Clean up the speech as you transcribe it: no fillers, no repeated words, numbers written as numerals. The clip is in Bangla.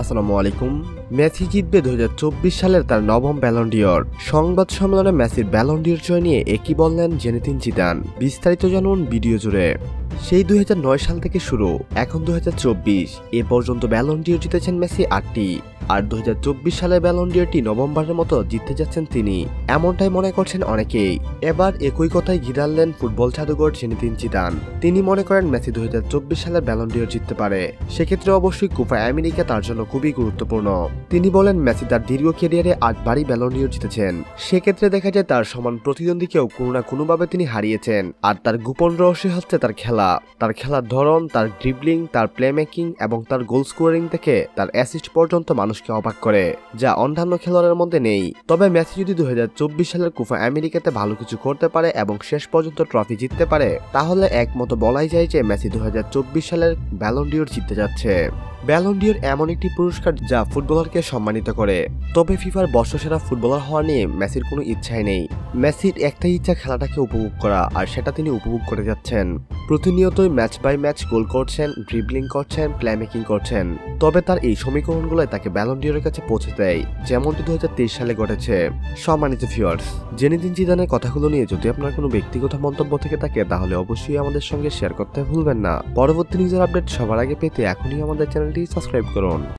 আসসালামু আলাইকুম। মেসি জিতবে 2024 সালের তার নবম ব্যালন ডি'অর। সংবাদ সম্মেলনে মেসির ব্যালন ডি'অর জয় নিয়ে একই বললেন জেনেদিন জিদান। বিস্তারিত জানুন ভিডিও জুড়ে। সেই 2009 সাল থেকে শুরু, এখন 2024। এ পর্যন্ত ব্যালন ডি'অর জিতেছেন মেসি 8টি, আর 2024 সালের ব্যালন ডি'অরটি নবমবারের মতো জিততে যাচ্ছেন তিনি, এমনটাই মনে করছেন অনেকেই। এবার একই কথাই ঘিরালেন ফুটবল জাদুঘর জেনেদিন জিদান। তিনি মনে করেন মেসি 2024 সালের ব্যালন ডি'অর জিততে পারে, সেক্ষেত্রে অবশ্যই কোপা আমেরিকা তার জন্য খুবই গুরুত্বপূর্ণ। তিনি বলেন মেসি তার দীর্ঘ ক্যারিয়ারে 8বারই ব্যালন ডি'অর জিতেছেন, সেক্ষেত্রে দেখা যায় তার সমান প্রতিদ্বন্দ্বীকেও কোনো না কোনোভাবে তিনি হারিয়েছেন। আর তার গোপন রহস্য হচ্ছে তার খেলা, তার খেলার ধরন, তার ড্রিবলিং, তার প্লেমেকিং এবং তার গোল স্কোরিং থেকে তার অ্যাসিস্ট পর্যন্ত মানুষকে অবাক করে, যা অন্যান্য খেলোয়াড়ের মধ্যে নেই। তবে মেসি যদি 2024 সালের কোপা আমেরিকাতে ভালো কিছু করতে পারে এবং শেষ পর্যন্ত ট্রফি জিততে পারে, তাহলে একমতো বলাই যায় যে মেসি 2024 সালের ব্যালন ডি'অর জিততে যাচ্ছে। ব্যালন ডি'অর এমন একটি পুরস্কার যা ফুটবলারকে সম্মানিত করে, তবে ফিফার বর্ষসেরা ফুটবলার হওয়া নিয়ে মেসির কোনো ইচ্ছাই নেই। মেসির একটাই ইচ্ছা খেলাটাকে উপভোগ করা, আর সেটা তিনি উপভোগ করে যাচ্ছেন। প্রতিনিয়তই ম্যাচ বাই ম্যাচ গোল করছেন, ড্রিবলিং করছেন, প্লেমেকিং করছেন। তবে তার এই সমীকরণগুলোই তাকে ব্যালন ডি'অরের কাছে পৌঁছে দেয়, যেমনটি 2023 সালে ঘটেছে। সম্মানিত ভিউয়ার্স, জেনেদিন জিদানের কথাগুলো নিয়ে যদি আপনার কোনো ব্যক্তিগত মন্তব্য থেকে থাকে, তাহলে অবশ্যই আমাদের সঙ্গে শেয়ার করতে ভুলবেন না। পরবর্তী নিউজের আপডেট সবার আগে পেতে এখনই আমাদের চ্যানেলটি সাবস্ক্রাইব করুন।